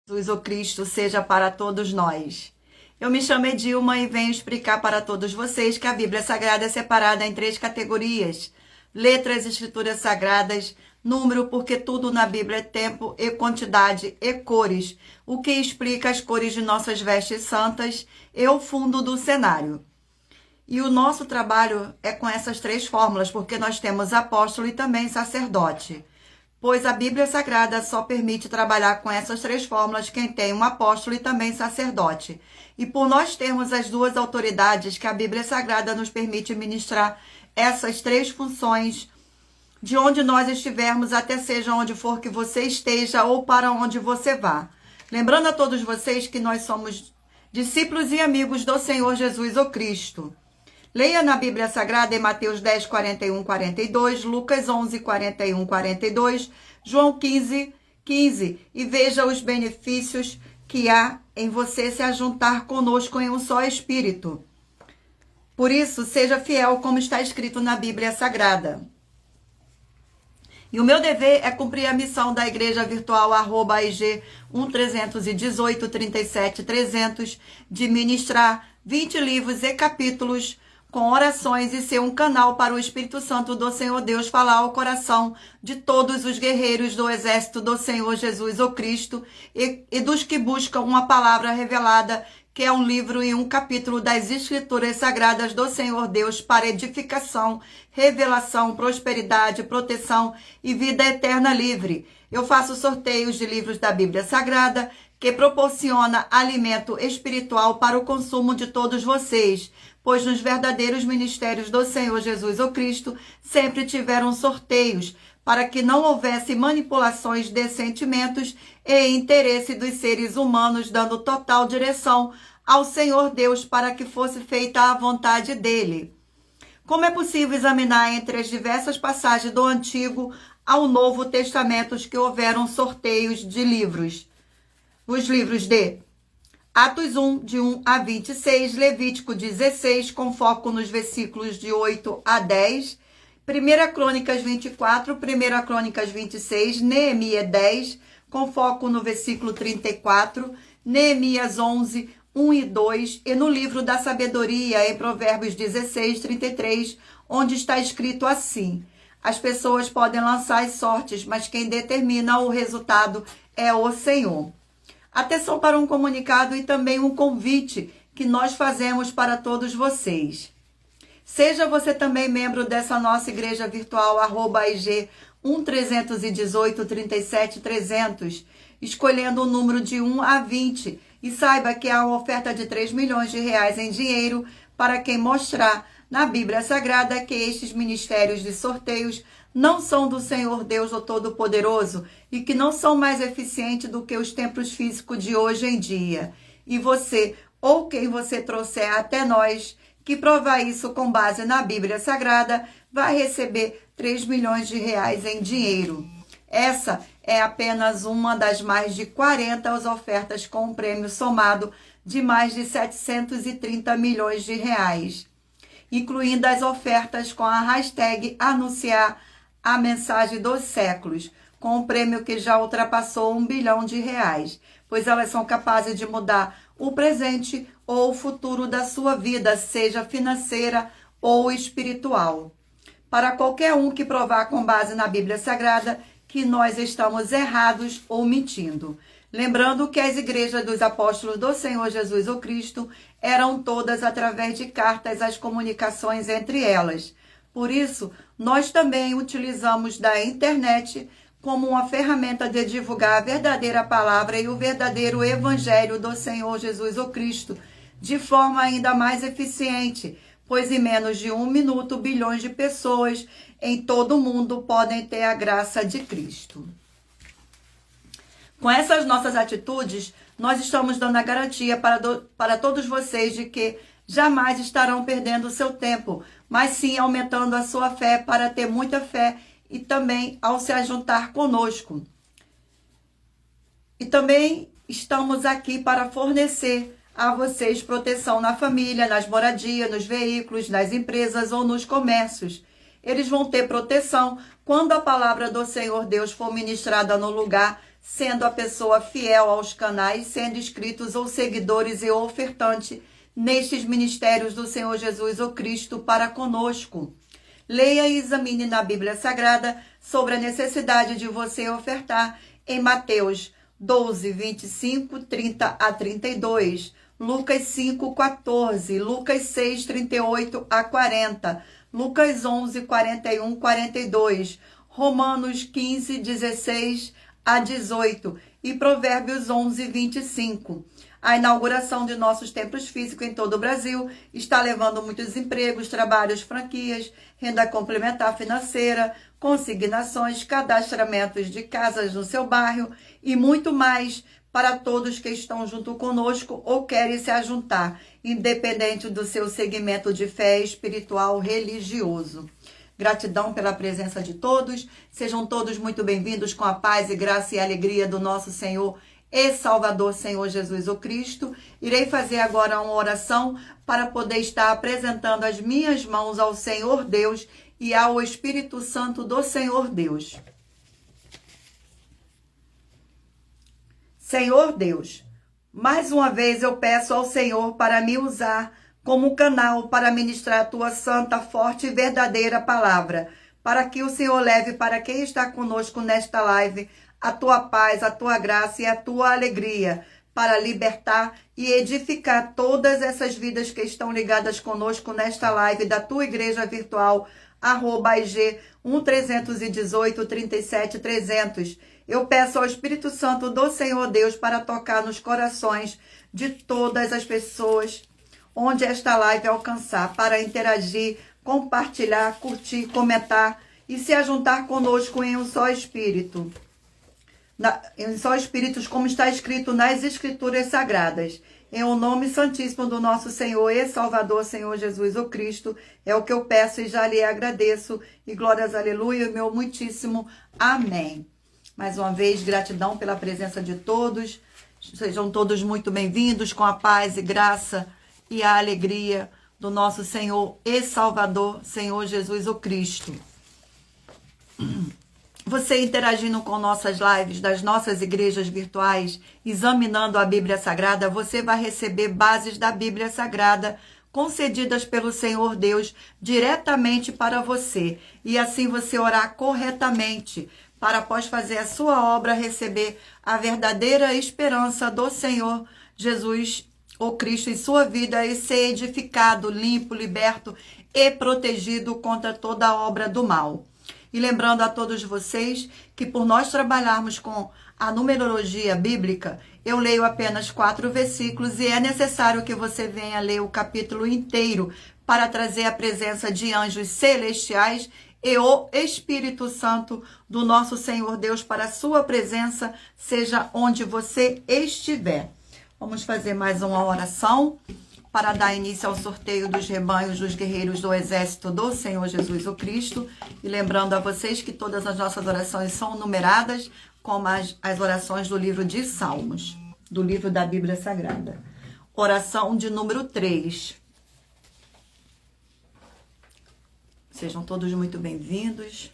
Jesus, o Cristo, seja para todos nós. Eu me chamo Edilma e venho explicar para todos vocês que a Bíblia Sagrada é separada em 3 categorias: letras, escrituras sagradas, número, porque tudo na Bíblia é tempo, e quantidade e cores, o que explica as cores de nossas vestes santas e o fundo do cenário. E o nosso trabalho é com essas 3 fórmulas, porque nós temos apóstolo e também sacerdote. Pois a Bíblia Sagrada só permite trabalhar com essas 3 fórmulas quem tem um apóstolo e também sacerdote. E por nós termos as 2 autoridades que a Bíblia Sagrada nos permite ministrar essas 3 funções, de onde nós estivermos, até seja onde for que você esteja ou para onde você vá. Lembrando a todos vocês que nós somos discípulos e amigos do Senhor Jesus o Cristo. Leia na Bíblia Sagrada em Mateus 10, 41, 42, Lucas 11, 41, 42, João 15, 15 e veja os benefícios que há em você se ajuntar conosco em um só Espírito. Por isso, seja fiel como está escrito na Bíblia Sagrada. E o meu dever é cumprir a missão da Igreja Virtual @IG 1318 37 300 de ministrar 20 livros e capítulos com orações e ser um canal para o Espírito Santo do Senhor Deus falar ao coração de todos os guerreiros do exército do Senhor Jesus o Cristo e dos que buscam uma palavra revelada, que é um livro e um capítulo das Escrituras Sagradas do Senhor Deus para edificação, revelação, prosperidade, proteção e vida eterna livre. Eu faço sorteios de livros da Bíblia Sagrada, que proporciona alimento espiritual para o consumo de todos vocês, pois nos verdadeiros ministérios do Senhor Jesus o Cristo sempre tiveram sorteios, para que não houvesse manipulações de sentimentos e interesse dos seres humanos, dando total direção ao Senhor Deus para que fosse feita a vontade dele. Como é possível examinar entre as diversas passagens do Antigo ao Novo Testamento que houveram sorteios de livros? Os livros de Atos 1, de 1 a 26, Levítico 16, com foco nos versículos de 8 a 10, 1 Crônicas 24, 1 Crônicas 26, Neemias 10, com foco no versículo 34, Neemias 11, 1 e 2, e no livro da sabedoria, em Provérbios 16, 33, onde está escrito assim: as pessoas podem lançar as sortes, mas quem determina o resultado é o Senhor. Atenção para um comunicado e também um convite que nós fazemos para todos vocês. Seja você também membro dessa nossa igreja virtual @IG 1318 37 300, escolhendo o número de 1 a 20, e saiba que há uma oferta de 3 milhões de reais em dinheiro para quem mostrar na Bíblia Sagrada que estes ministérios de sorteios não são do Senhor Deus o Todo-Poderoso e que não são mais eficientes do que os templos físicos de hoje em dia. E você, ou quem você trouxer até nós, que provar isso com base na Bíblia Sagrada, vai receber 3 milhões de reais em dinheiro. Essa é apenas uma das mais de 40 ofertas com um prêmio somado de mais de 730 milhões de reais, incluindo as ofertas com a hashtag anunciar a mensagem dos séculos, com um prêmio que já ultrapassou 1 bilhão de reais, pois elas são capazes de mudar o presente ou o futuro da sua vida, seja financeira ou espiritual. Para qualquer um que provar com base na Bíblia Sagrada que nós estamos errados ou mentindo. Lembrando que as igrejas dos apóstolos do Senhor Jesus o Cristo eram todas através de cartas as comunicações entre elas. Por isso, nós também utilizamos da internet como uma ferramenta de divulgar a verdadeira palavra e o verdadeiro evangelho do Senhor Jesus o Cristo, de forma ainda mais eficiente, pois em menos de 1 minuto, bilhões de pessoas em todo o mundo podem ter a graça de Cristo. Com essas nossas atitudes, nós estamos dando a garantia para todos vocês de que jamais estarão perdendo o seu tempo, mas sim aumentando a sua fé para ter muita fé e também ao se ajuntar conosco. E também estamos aqui para fornecer a vocês proteção na família, nas moradias, nos veículos, nas empresas ou nos comércios. Eles vão ter proteção quando a palavra do Senhor Deus for ministrada no lugar, sendo a pessoa fiel aos canais, sendo inscritos ou seguidores e ofertante nestes ministérios do Senhor Jesus o Cristo para conosco. Leia e examine na Bíblia Sagrada sobre a necessidade de você ofertar em Mateus 12, 25, 30 a 32, Lucas 5, 14, Lucas 6, 38 a 40, Lucas 11, 41, 42, Romanos 15, 16 a 18 e Provérbios 11, 25. A inauguração de nossos templos físicos em todo o Brasil está levando muitos empregos, trabalhos, franquias, renda complementar financeira, consignações, cadastramentos de casas no seu bairro e muito mais para todos que estão junto conosco ou querem se ajuntar, independente do seu segmento de fé espiritual religioso. Gratidão pela presença de todos. Sejam todos muito bem-vindos com a paz e graça e alegria do nosso Senhor e Salvador, Senhor Jesus o Cristo. Irei fazer agora uma oração para poder estar apresentando as minhas mãos ao Senhor Deus e ao Espírito Santo do Senhor Deus. Senhor Deus, mais uma vez eu peço ao Senhor para me usar como canal para ministrar a tua santa, forte e verdadeira palavra, para que o Senhor leve para quem está conosco nesta live a tua paz, a tua graça e a tua alegria, para libertar e edificar todas essas vidas que estão ligadas conosco nesta live da tua igreja virtual, @IG 1318 37 300. Eu peço ao Espírito Santo do Senhor Deus para tocar nos corações de todas as pessoas onde esta live alcançar, para interagir, compartilhar, curtir, comentar e se ajuntar conosco em um só espírito. Em só espíritos, como está escrito nas Escrituras Sagradas. Em o nome santíssimo do nosso Senhor e Salvador, Senhor Jesus o Cristo, é o que eu peço e já lhe agradeço. E glórias, aleluia, meu muitíssimo amém. Mais uma vez, gratidão pela presença de todos. Sejam todos muito bem-vindos com a paz e graça e a alegria do nosso Senhor e Salvador, Senhor Jesus o Cristo. Você interagindo com nossas lives das nossas igrejas virtuais, examinando a Bíblia Sagrada, você vai receber bases da Bíblia Sagrada concedidas pelo Senhor Deus diretamente para você. E assim você orar corretamente, para após fazer a sua obra, receber a verdadeira esperança do Senhor Jesus o Cristo em sua vida e ser edificado, limpo, liberto e protegido contra toda a obra do mal. E lembrando a todos vocês que por nós trabalharmos com a numerologia bíblica, eu leio apenas 4 versículos e é necessário que você venha ler o capítulo inteiro para trazer a presença de anjos celestiais e o Espírito Santo do nosso Senhor Deus para a sua presença, seja onde você estiver. Vamos fazer mais uma oração para dar início ao sorteio dos rebanhos dos guerreiros do exército do Senhor Jesus o Cristo. E lembrando a vocês que todas as nossas orações são numeradas, como as orações do livro de Salmos, do livro da Bíblia Sagrada. Oração de número 3. Sejam todos muito bem-vindos.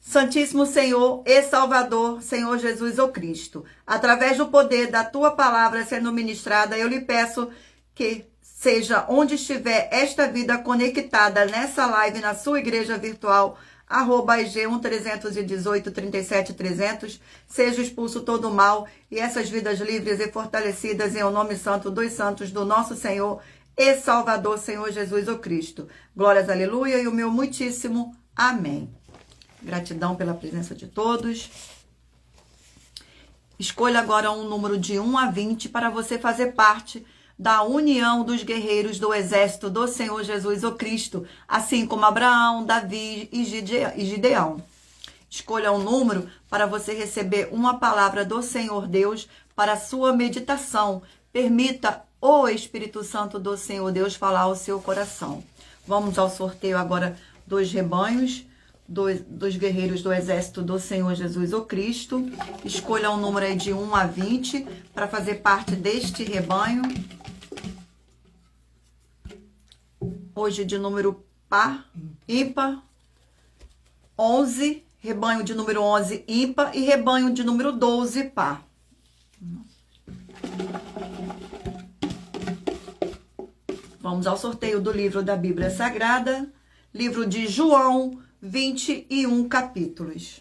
Santíssimo Senhor e Salvador, Senhor Jesus o Cristo, através do poder da tua palavra sendo ministrada, eu lhe peço que seja onde estiver esta vida conectada nessa live, na sua igreja virtual, @IG 1318 37 300, seja expulso todo o mal e essas vidas livres e fortalecidas em o nome santo dos santos do nosso Senhor e Salvador, Senhor Jesus o Cristo. Glórias, aleluia, e o meu muitíssimo amém. Gratidão pela presença de todos. Escolha agora um número de 1 a 20 para você fazer parte da união dos guerreiros do exército do Senhor Jesus o Cristo, assim como Abraão, Davi e Gideão. Escolha um número para você receber uma palavra do Senhor Deus para a sua meditação. Permita o Espírito Santo do Senhor Deus falar ao seu coração. Vamos ao sorteio agora dos rebanhos dos guerreiros do exército do Senhor Jesus o Cristo. Escolha um número aí de 1 a 20 para fazer parte deste rebanho. Hoje de número par, ímpar, 11 rebanho de número 11 ímpar e rebanho de número 12 par. Vamos ao sorteio do livro da Bíblia Sagrada, livro de João, 21 capítulos.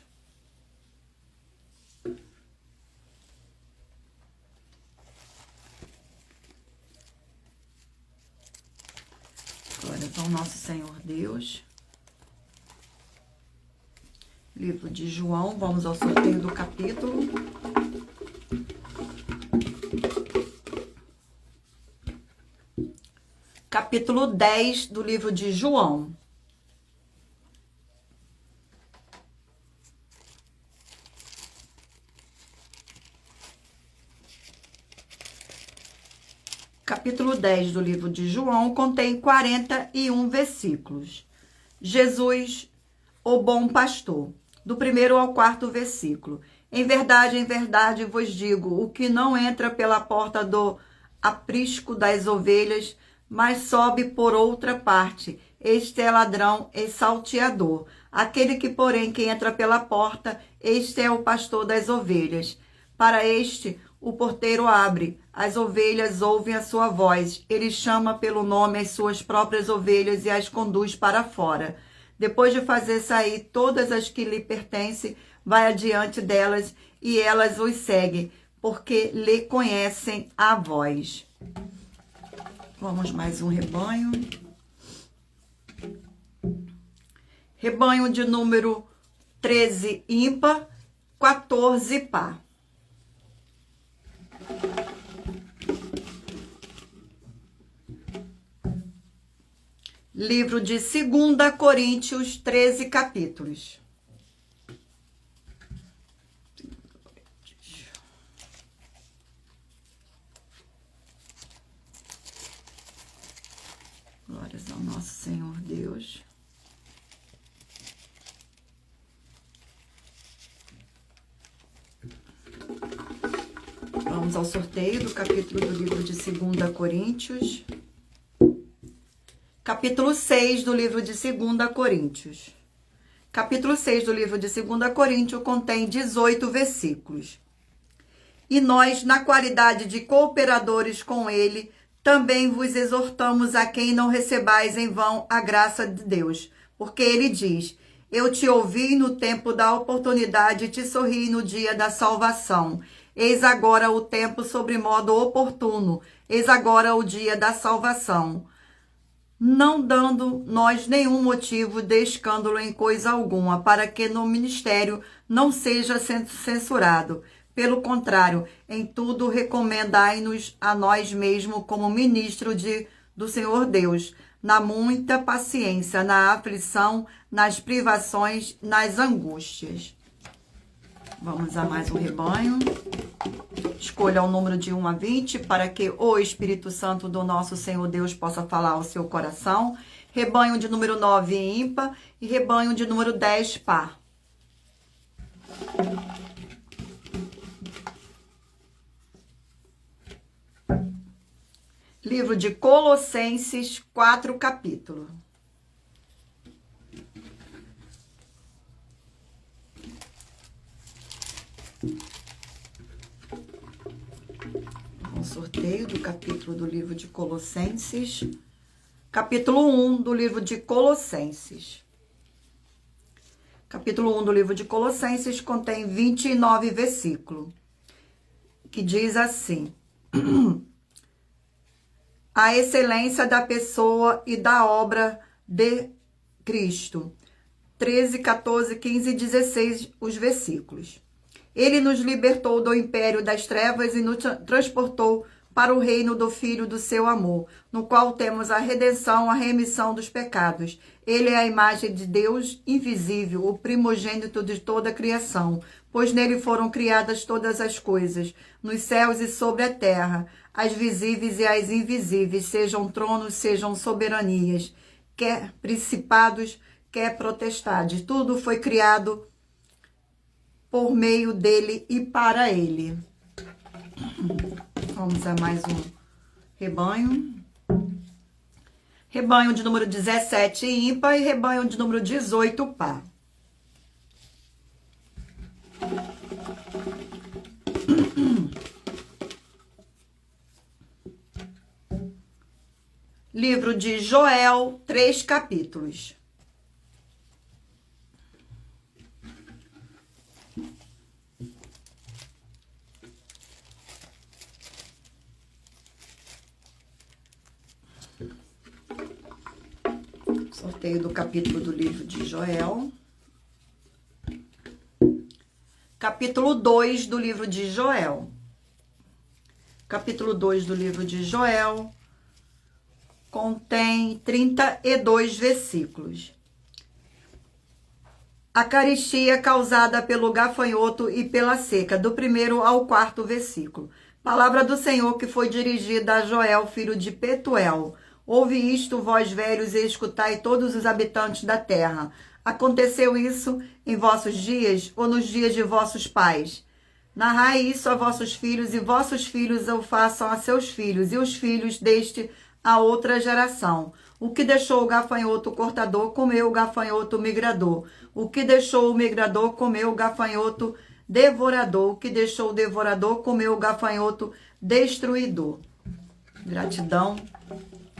Glórias ao nosso Senhor Deus. Livro de João, vamos ao sorteio do capítulo. Capítulo 10 do livro de João. Capítulo 10 do livro de João contém 41 versículos. Jesus, o bom pastor, do 1º ao 4º versículo. Em verdade vos digo, o que não entra pela porta do aprisco das ovelhas, mas sobe por outra parte, este é ladrão e salteador. Aquele que, porém, que entra pela porta, este é o pastor das ovelhas. Para este, o porteiro abre, as ovelhas ouvem a sua voz. Ele chama pelo nome as suas próprias ovelhas e as conduz para fora. Depois de fazer sair todas as que lhe pertencem, vai adiante delas e elas os seguem, porque lhe conhecem a voz. Vamos mais um rebanho. Rebanho de número 13 ímpar, 14 par. Livro de 2 Coríntios, 13 capítulos. Glórias ao nosso Senhor Deus. Vamos ao sorteio do capítulo do livro de 2 Coríntios. Capítulo 6 do livro de 2 Coríntios. Capítulo 6 do livro de 2 Coríntios contém 18 versículos. E nós, na qualidade de cooperadores com ele, também vos exortamos a quem não recebais em vão a graça de Deus. Porque ele diz, eu te ouvi no tempo da oportunidade e te sorri no dia da salvação. Eis agora o tempo sobre modo oportuno, eis agora o dia da salvação. Não dando nós nenhum motivo de escândalo em coisa alguma, para que no ministério não seja censurado. Pelo contrário, em tudo recomendai-nos a nós mesmos como ministro do Senhor Deus, na muita paciência, na aflição, nas privações, nas angústias. Vamos a mais um rebanho. Escolha o número de 1 a 20 para que o Espírito Santo do nosso Senhor Deus possa falar ao seu coração. Rebanho de número 9 ímpar e rebanho de número 10 par. Livro de Colossenses, 4 capítulos. Um sorteio do capítulo do livro de Colossenses. Capítulo 1 do livro de Colossenses. Capítulo 1 do livro de Colossenses contém 29 versículos, que diz assim: a excelência da pessoa e da obra de Cristo. 13, 14, 15 e 16, os versículos. Ele nos libertou do império das trevas e nos transportou para o reino do Filho do seu amor, no qual temos a redenção, a remissão dos pecados. Ele é a imagem de Deus invisível, o primogênito de toda a criação, pois nele foram criadas todas as coisas, nos céus e sobre a terra, as visíveis e as invisíveis, sejam tronos, sejam soberanias, quer principados, quer potestades. Tudo foi criado por meio dele e para ele. Vamos a mais um rebanho. Rebanho de número 17 ímpar e rebanho de número 18 par. Livro de Joel, 3 capítulos. Sorteio do capítulo do livro de Joel. Capítulo 2 do livro de Joel. Capítulo 2 do livro de Joel contém 32 versículos. A carestia causada pelo gafanhoto e pela seca, do 1º ao 4º versículo. Palavra do Senhor que foi dirigida a Joel, filho de Petuel. Ouve isto, vós velhos, e escutai todos os habitantes da terra. Aconteceu isso em vossos dias ou nos dias de vossos pais? Narrai isso a vossos filhos, e vossos filhos o façam a seus filhos, e os filhos deste a outra geração. O que deixou o gafanhoto cortador, comeu o gafanhoto migrador. O que deixou o migrador, comeu o gafanhoto devorador. O que deixou o devorador, comeu o gafanhoto destruidor. Gratidão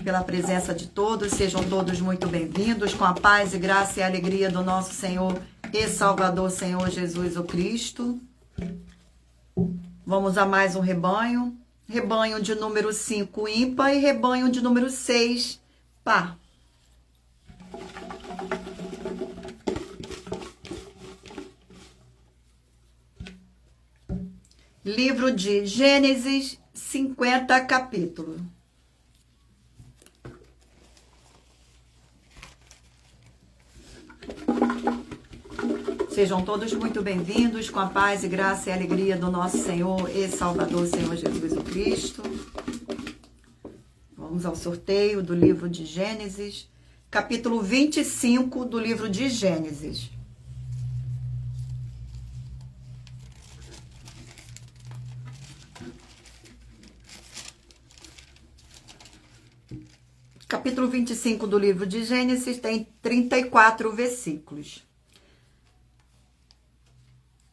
pela presença de todos, sejam todos muito bem-vindos, com a paz e graça e alegria do nosso Senhor e Salvador, Senhor Jesus o Cristo. Vamos a mais um rebanho. Rebanho de número 5 ímpar e rebanho de número 6 par. Livro de Gênesis, 50 capítulos. Sejam todos muito bem-vindos, com a paz e graça e alegria do nosso Senhor e Salvador, Senhor Jesus o Cristo. Vamos ao sorteio do livro de Gênesis, capítulo 25 do livro de Gênesis. Capítulo 25 do livro de Gênesis tem 34 versículos.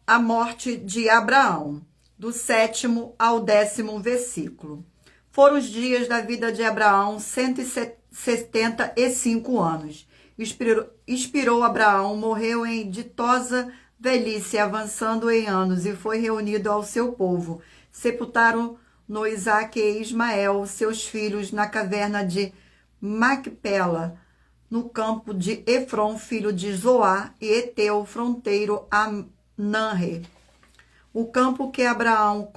A morte de Abraão, do 7º ao 10º versículo. Foram os dias da vida de Abraão 175 anos. Expirou Abraão, morreu em ditosa velhice, avançando em anos, e foi reunido ao seu povo. Sepultaram-no Isaque e Ismael, seus filhos, na caverna de Macpela, no campo de Efron, filho de Zoar, e Eteu, fronteiro a Nanre. O campo que Abraão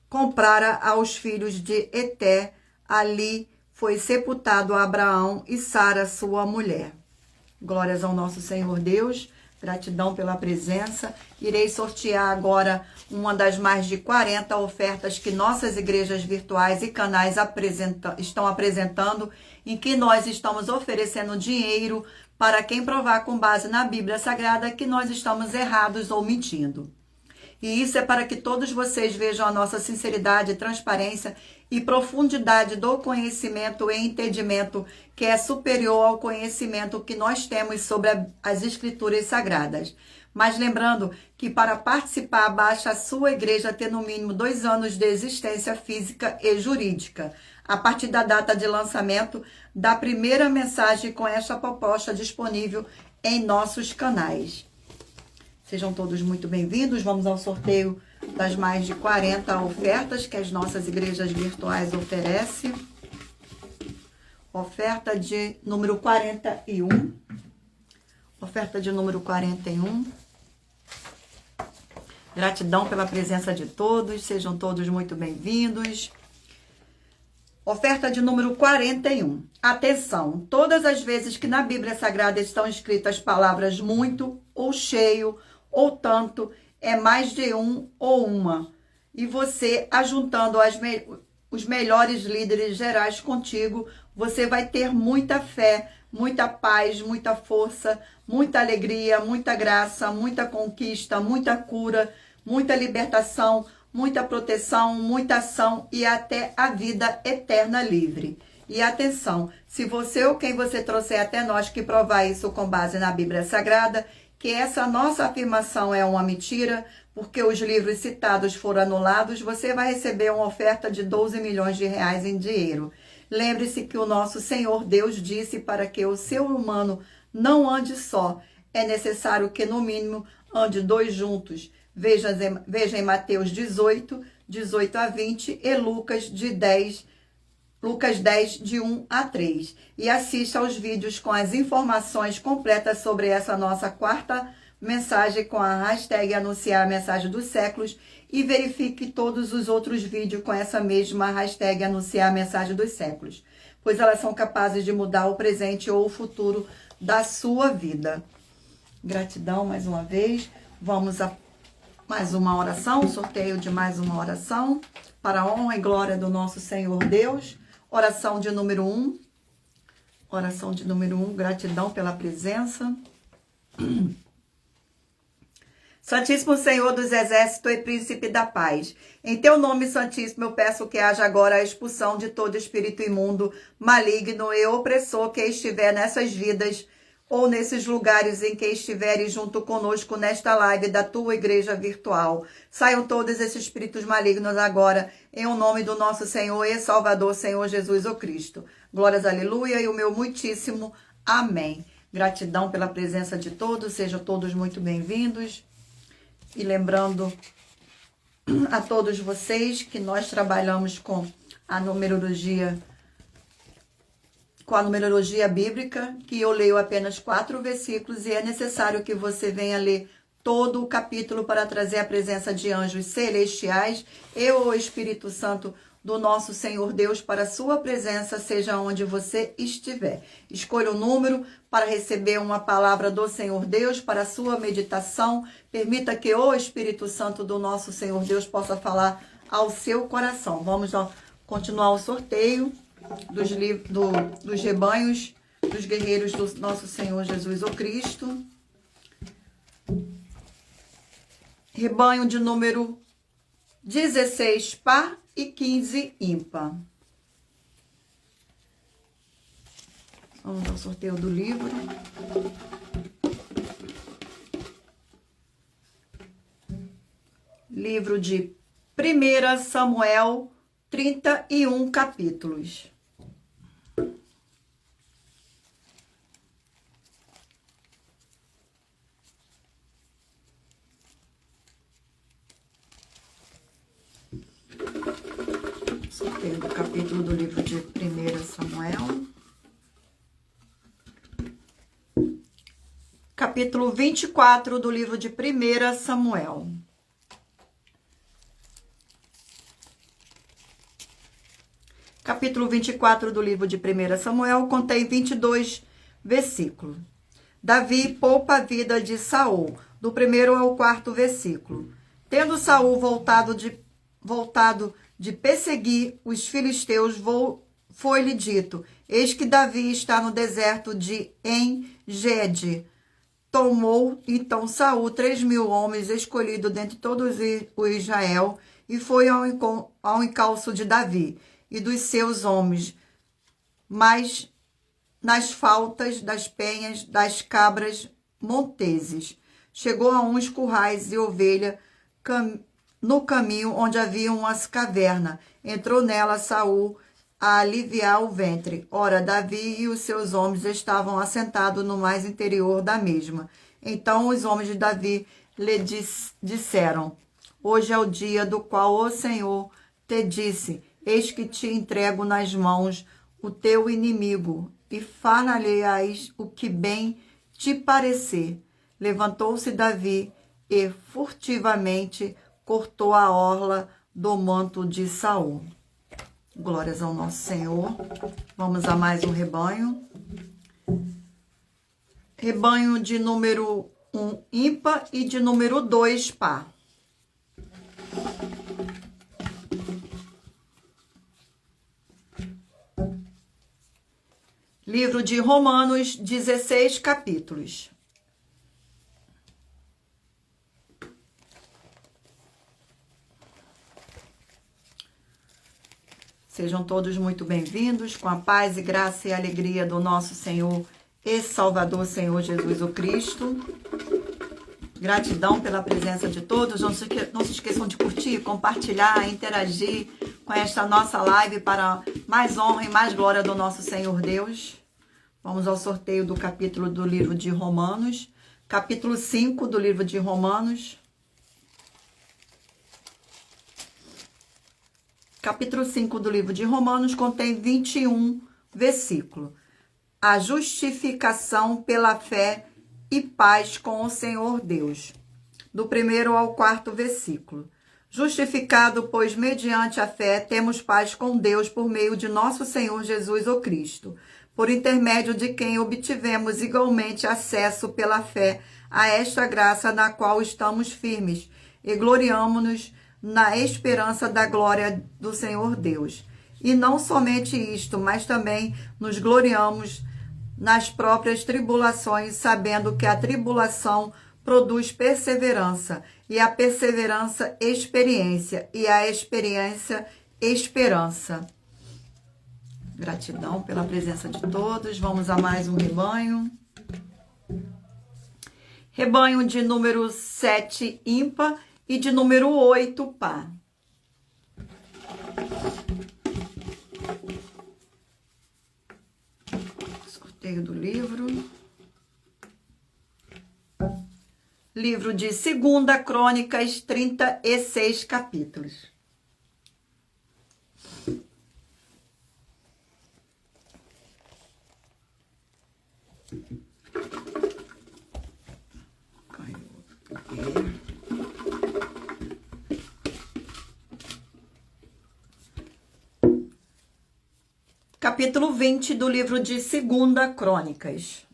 comprara aos filhos de Eté, ali foi sepultado Abraão e Sara, sua mulher. Glórias ao nosso Senhor Deus, gratidão pela presença. Irei sortear agora uma das mais de 40 ofertas que nossas igrejas virtuais e canais estão apresentando, em que nós estamos oferecendo dinheiro para quem provar com base na Bíblia Sagrada que nós estamos errados ou mentindo. E isso é para que todos vocês vejam a nossa sinceridade, transparência e profundidade do conhecimento e entendimento que é superior ao conhecimento que nós temos sobre as Escrituras Sagradas. Mas lembrando que para participar, basta a sua igreja ter no mínimo 2 anos de existência física e jurídica, a partir da data de lançamento da primeira mensagem com esta proposta disponível em nossos canais. Sejam todos muito bem-vindos. Vamos ao sorteio das mais de 40 ofertas que as nossas igrejas virtuais oferecem. Oferta de número 41. Oferta de número 41. Gratidão pela presença de todos. Sejam todos muito bem-vindos. Oferta de número 41. Atenção, todas as vezes que na Bíblia Sagrada estão escritas as palavras muito, ou cheio, ou tanto, é mais de um ou uma. E você, ajuntando os melhores líderes gerais contigo, você vai ter muita fé, muita paz, muita força, muita alegria, muita graça, muita conquista, muita cura, muita libertação, muita proteção, muita ação e até a vida eterna livre. E atenção, se você ou quem você trouxer até nós que provar isso com base na Bíblia Sagrada, que essa nossa afirmação é uma mentira, porque os livros citados foram anulados, você vai receber uma oferta de 12 milhões de reais em dinheiro. Lembre-se que o nosso Senhor Deus disse para que o ser humano não ande só. É necessário que, no mínimo, ande dois juntos. Veja em Mateus 18, 18 a 20 e Lucas 10, de 1 a 3. E assista aos vídeos com as informações completas sobre essa nossa quarta mensagem com a hashtag Anunciar a Mensagem dos Séculos e verifique todos os outros vídeos com essa mesma hashtag Anunciar a Mensagem dos Séculos, pois elas são capazes de mudar o presente ou o futuro da sua vida. Gratidão mais uma vez. Vamos a mais uma oração, sorteio de mais uma oração para a honra e glória do nosso Senhor Deus. Oração de número 1. Oração de número 1, gratidão pela presença. Santíssimo Senhor dos Exércitos e Príncipe da Paz, em teu nome santíssimo eu peço que haja agora a expulsão de todo espírito imundo, maligno e opressor que estiver nessas vidas ou nesses lugares em que estiverem junto conosco nesta live da tua igreja virtual. Saiam todos esses espíritos malignos agora, em o nome do nosso Senhor e Salvador, Senhor Jesus o Cristo. Glórias, aleluia, e o meu muitíssimo amém. Gratidão pela presença de todos, sejam todos muito bem-vindos. E lembrando a todos vocês que nós trabalhamos com a numerologia bíblica, que eu leio apenas 4 versículos e é necessário que você venha ler todo o capítulo para trazer a presença de anjos celestiais e o Espírito Santo do nosso Senhor Deus para a sua presença, seja onde você estiver. Escolha o número para receber uma palavra do Senhor Deus para a sua meditação. Permita que o Espírito Santo do nosso Senhor Deus possa falar ao seu coração. Vamos continuar o sorteio dos rebanhos dos guerreiros do nosso Senhor Jesus o Cristo. Rebanho de número 16 par e 15 ímpar. Vamos ao sorteio do livro. Livro de 1 Samuel, 31 capítulos. Sorteio do capítulo do livro de 1 Samuel. Capítulo 24 do livro de 1 Samuel. Capítulo 24 do livro de 1 Samuel contém 22 versículos. Davi poupa a vida de Saul, do 1º ao 4º versículo. Tendo Saul voltado de perseguir os filisteus, foi-lhe dito: eis que Davi está no deserto de En-Gedi. Tomou então Saul 3.000 homens escolhidos dentre todos o Israel e foi ao encalço de Davi e dos seus homens, mas nas faltas das penhas das cabras monteses. Chegou a uns currais de ovelha no caminho onde havia umas cavernas. Entrou nela Saul a aliviar o ventre. Ora, Davi e os seus homens estavam assentados no mais interior da mesma. Então os homens de Davi lhe disseram: hoje é o dia do qual o Senhor te disse: eis que te entrego nas mãos o teu inimigo, e far-lhe-ás o que bem te parecer. Levantou-se Davi e furtivamente cortou a orla do manto de Saul. Glórias ao nosso Senhor. Vamos a mais um rebanho. Rebanho de número 1 ímpar e de número 2 par. Livro de Romanos, 16 capítulos. Sejam todos muito bem-vindos, com a paz e graça e alegria do nosso Senhor e Salvador, Senhor Jesus o Cristo. Gratidão pela presença de todos. Não se esqueçam de curtir, compartilhar, interagir com esta nossa live para mais honra e mais glória do nosso Senhor Deus. Vamos ao sorteio do capítulo do livro de Romanos. Capítulo 5 do livro de Romanos. Capítulo 5 do livro de Romanos contém 21 versículos. A justificação pela fé e paz com o Senhor Deus. Do 1º ao 4º versículo. Justificado, pois, mediante a fé, temos paz com Deus por meio de nosso Senhor Jesus o Cristo, por intermédio de quem obtivemos igualmente acesso pela fé a esta graça na qual estamos firmes e gloriamo-nos na esperança da glória do Senhor Deus. E não somente isto, mas também nos gloriamos nas próprias tribulações, sabendo que a tribulação produz perseverança, e a perseverança, experiência, e a experiência, esperança. Gratidão pela presença de todos. Vamos a mais um rebanho. Rebanho de número 7, ímpar, e de número 8, par. Sorteio do livro. Livro de 2 Crônicas, 36 capítulos. Capítulo 20 do livro de 2 Crônicas.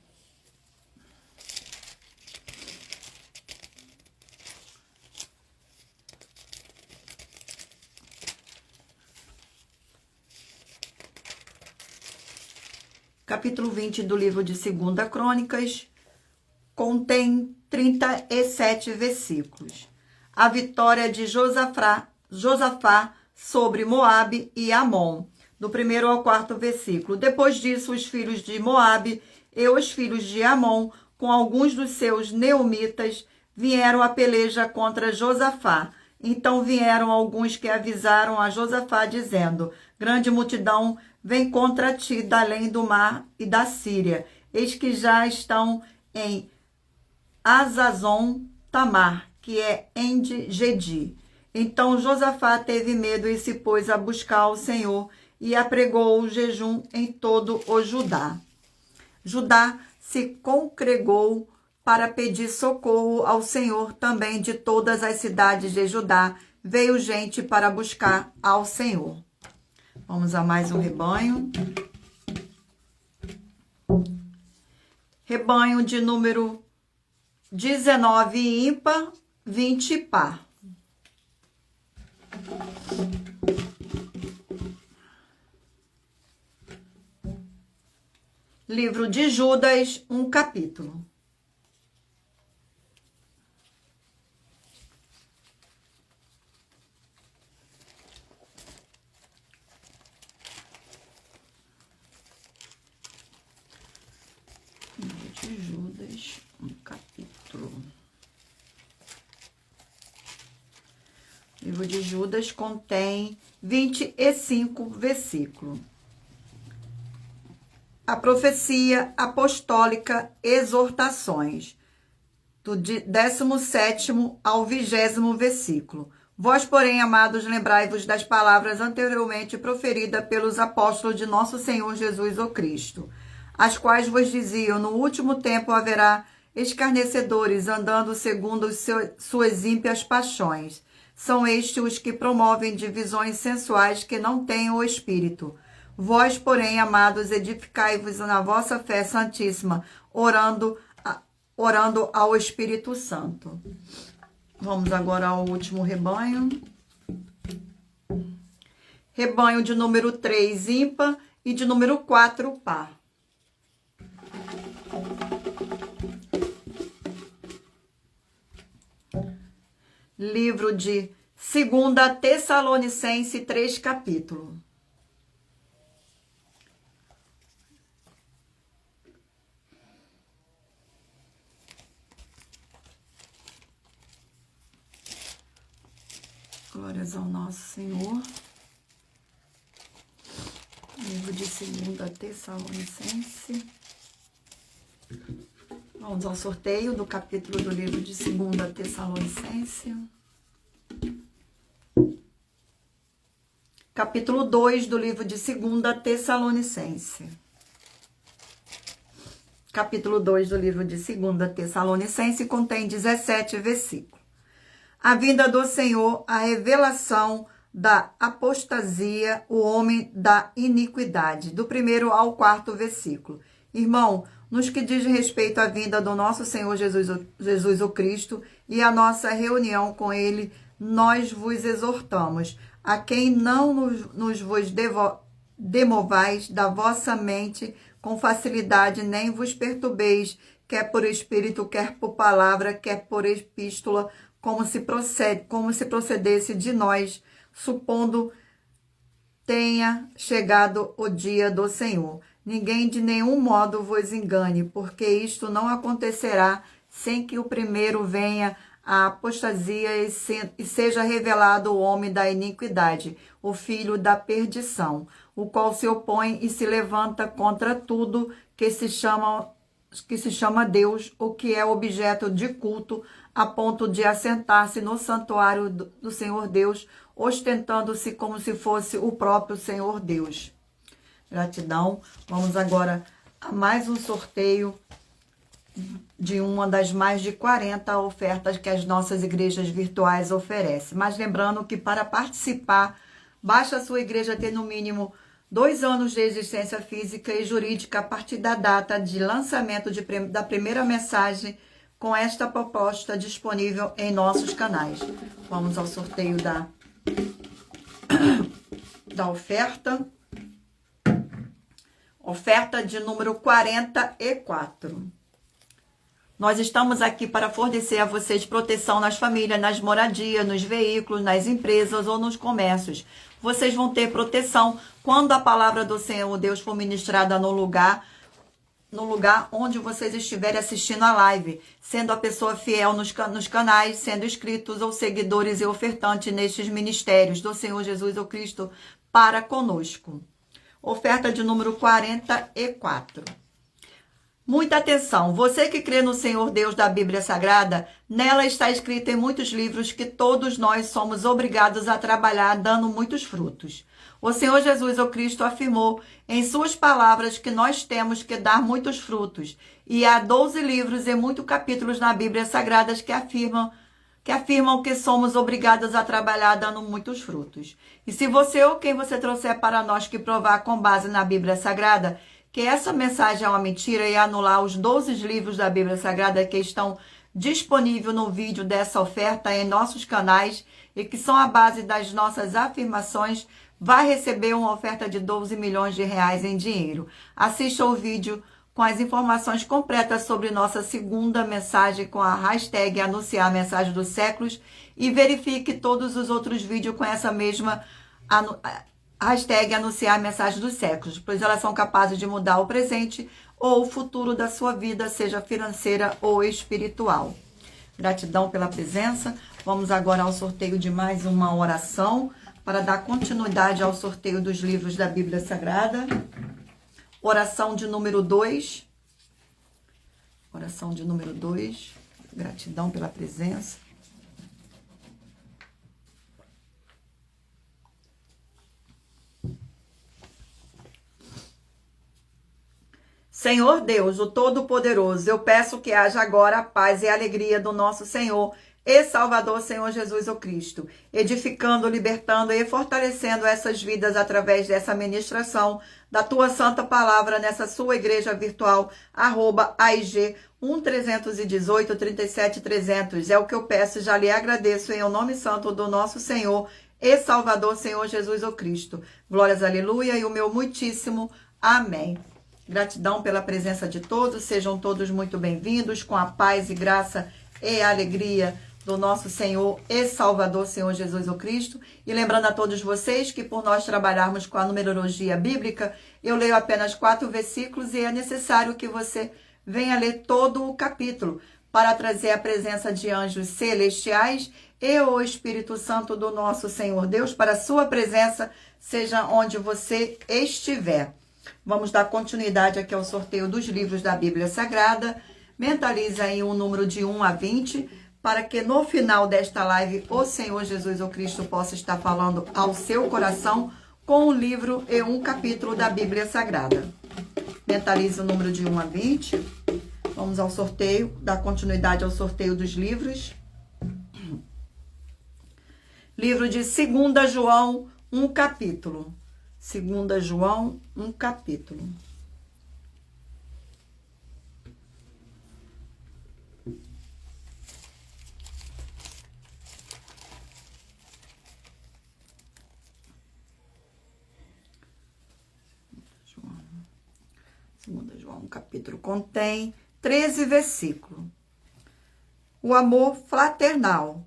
Capítulo 20 do livro de 2 Crônicas contém 37 versículos. A vitória de Josafá sobre Moabe e Amon, do 1º ao 4º versículo. Depois disso, os filhos de Moabe e os filhos de Amon, com alguns dos seus neomitas, vieram à peleja contra Josafá. Então vieram alguns que avisaram a Josafá, dizendo: grande multidão vem contra ti da além do mar e da Síria. Eis que já estão em Azazon Tamar, que é En-Gedi. Então Josafá teve medo e se pôs a buscar o Senhor e apregou o jejum em todo o Judá. Judá se congregou para pedir socorro ao Senhor. Também de todas as cidades de Judá veio gente para buscar ao Senhor. Vamos a mais um rebanho. Rebanho de número 19, ímpar, 20, par. Livro de Judas, um capítulo. Livro de Judas, um capítulo. Livro de Judas contém 25 versículos. A profecia apostólica, exortações, do 17º ao 20º versículo. Vós, porém, amados, lembrai-vos das palavras anteriormente proferidas pelos apóstolos de nosso Senhor Jesus o Cristo, as quais vos diziam: no último tempo haverá escarnecedores, andando segundo suas ímpias paixões. São estes os que promovem divisões sensuais, que não têm o Espírito. Vós, porém, amados, edificai-vos na vossa fé santíssima, orando ao Espírito Santo. Vamos agora ao último rebanho. Rebanho de número 3, ímpar, e de número 4, par. Livro de 2 Tessalonicenses, 3 capítulos. Glórias ao nosso Senhor. Livro de 2 Tessalonicense. Vamos ao sorteio do capítulo do livro de 2 Tessalonicense. Capítulo 2 do livro de 2 Tessalonicense. Capítulo 2 do livro de 2 Tessalonicense contém 17 versículos. A vinda do Senhor, a revelação da apostasia, o homem da iniquidade. Do 1º ao 4º versículo. Irmão, nos que diz respeito à vinda do nosso Senhor Jesus o Cristo e a nossa reunião com Ele, nós vos exortamos, a quem não nos vos demovais da vossa mente com facilidade, nem vos perturbeis, quer por espírito, quer por palavra, quer por epístola, como se procedesse de nós, supondo tenha chegado o dia do Senhor. Ninguém de nenhum modo vos engane, porque isto não acontecerá sem que o primeiro venha a apostasia e seja revelado o homem da iniquidade, o filho da perdição, o qual se opõe e se levanta contra tudo que se chama Deus, o que é objeto de culto, a ponto de assentar-se no santuário do Senhor Deus, ostentando-se como se fosse o próprio Senhor Deus. Gratidão. Vamos agora a mais um sorteio de uma das mais de 40 ofertas que as nossas igrejas virtuais oferecem. Mas lembrando que para participar, basta a sua igreja ter no mínimo 2 anos de existência física e jurídica a partir da data de lançamento da primeira mensagem com esta proposta disponível em nossos canais. Vamos ao sorteio da oferta. Oferta de número 44. Nós estamos aqui para fornecer a vocês proteção nas famílias, nas moradias, nos veículos, nas empresas ou nos comércios. Vocês vão ter proteção quando a palavra do Senhor Deus for ministrada no lugar onde vocês estiverem assistindo a live, sendo a pessoa fiel nos canais, sendo inscritos ou seguidores e ofertantes nestes ministérios do Senhor Jesus o Cristo para conosco. Oferta de número 44. Muita atenção, você que crê no Senhor Deus da Bíblia Sagrada, nela está escrito em muitos livros que todos nós somos obrigados a trabalhar dando muitos frutos. O Senhor Jesus o Cristo afirmou em suas palavras que nós temos que dar muitos frutos. E há 12 livros e muitos capítulos na Bíblia Sagrada que afirmam que somos obrigados a trabalhar dando muitos frutos. E se você ou quem você trouxer para nós que provar com base na Bíblia Sagrada que essa mensagem é uma mentira e anular os 12 livros da Bíblia Sagrada que estão disponíveis no vídeo dessa oferta em nossos canais e que são a base das nossas afirmações, vai receber uma oferta de 12 milhões de reais em dinheiro. Assista o vídeo com as informações completas sobre nossa segunda mensagem com a hashtag Anunciar a Mensagem dos Séculos e verifique todos os outros vídeos com essa mesma hashtag Anunciar a Mensagem dos Séculos, pois elas são capazes de mudar o presente ou o futuro da sua vida, seja financeira ou espiritual. Gratidão pela presença. Vamos agora ao sorteio de mais uma oração para dar continuidade ao sorteio dos livros da Bíblia Sagrada. Oração de número 2. Oração de número 2. Gratidão pela presença. Senhor Deus, o Todo-Poderoso, eu peço que haja agora a paz e a alegria do nosso Senhor e Salvador, Senhor Jesus o Cristo, edificando, libertando e fortalecendo essas vidas através dessa ministração da Tua Santa Palavra nessa sua igreja virtual, @AIG 1318 37 300. É o que eu peço e já lhe agradeço em nome santo do nosso Senhor e Salvador, Senhor Jesus o Cristo. Glórias, aleluia, e o meu muitíssimo amém. Gratidão pela presença de todos, sejam todos muito bem-vindos, com a paz e graça e alegria do nosso Senhor e Salvador, Senhor Jesus o Cristo. E lembrando a todos vocês que por nós trabalharmos com a numerologia bíblica, eu leio apenas 4 versículos e é necessário que você venha ler todo o capítulo para trazer a presença de anjos celestiais e o Espírito Santo do nosso Senhor Deus, para a sua presença, seja onde você estiver. Vamos dar continuidade aqui ao sorteio dos livros da Bíblia Sagrada. Mentalize aí um número de 1 a 20, para que no final desta live o Senhor Jesus ou Cristo possa estar falando ao seu coração com um livro e um capítulo da Bíblia Sagrada. Mentalize o número de 1 a 20. Vamos ao sorteio, dar continuidade ao sorteio dos livros. Livro de 2 João, um capítulo. 2 João, um capítulo. Segunda João, um capítulo, contém 13 versículos. O amor fraternal,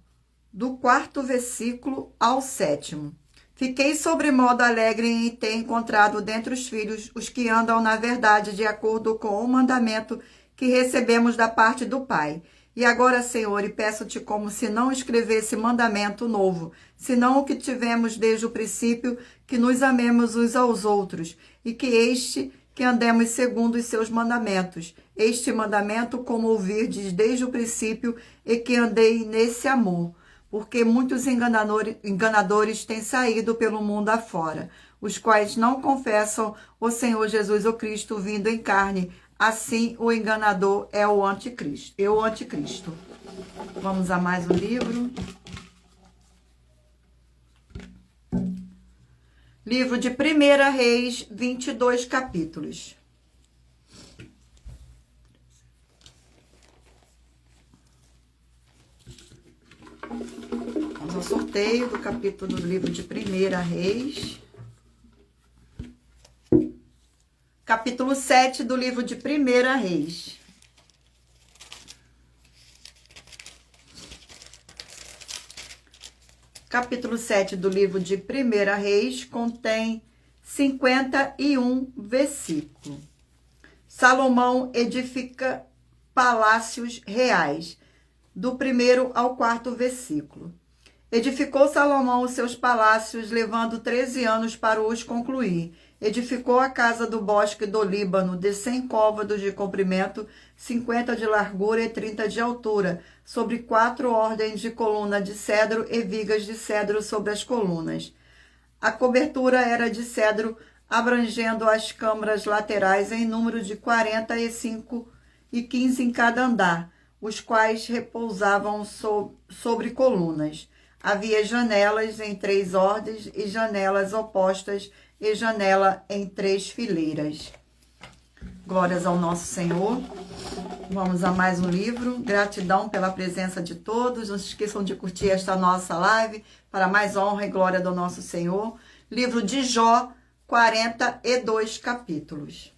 do 4º versículo ao 7º. Fiquei sobremodo alegre em ter encontrado dentre os filhos os que andam na verdade, de acordo com o mandamento que recebemos da parte do Pai. E agora, Senhor, e peço-te como se não escrevesse mandamento novo, senão o que tivemos desde o princípio, que nos amemos uns aos outros, e que andemos segundo os seus mandamentos. Este mandamento, como ouvirdes desde o princípio, e que andei nesse amor. Porque muitos enganadores têm saído pelo mundo afora, os quais não confessam o Senhor Jesus o Cristo vindo em carne. Assim, o enganador é o anticristo. Vamos a mais um livro. Livro de 1 Reis, 22 capítulos. Vamos ao sorteio do capítulo do livro de 1 Reis. Capítulo 7 do livro de 1 Reis. Capítulo 7 do livro de 1 Reis contém 51 versículos. Salomão edifica palácios reais, do 1º ao 4º versículo. Edificou Salomão os seus palácios, levando 13 anos para os concluir. Edificou a casa do bosque do Líbano, de 100 côvados de comprimento, 50 de largura e 30 de altura, sobre 4 ordens de coluna de cedro e vigas de cedro sobre as colunas. A cobertura era de cedro, abrangendo as câmaras laterais em número de 45 e 15 em cada andar, os quais repousavam sobre colunas. Havia janelas em 3 ordens e janelas opostas e janela em 3 fileiras. Glórias ao nosso Senhor. Vamos a mais um livro. Gratidão pela presença de todos. Não se esqueçam de curtir esta nossa live para mais honra e glória do nosso Senhor. Livro de Jó, 42 capítulos.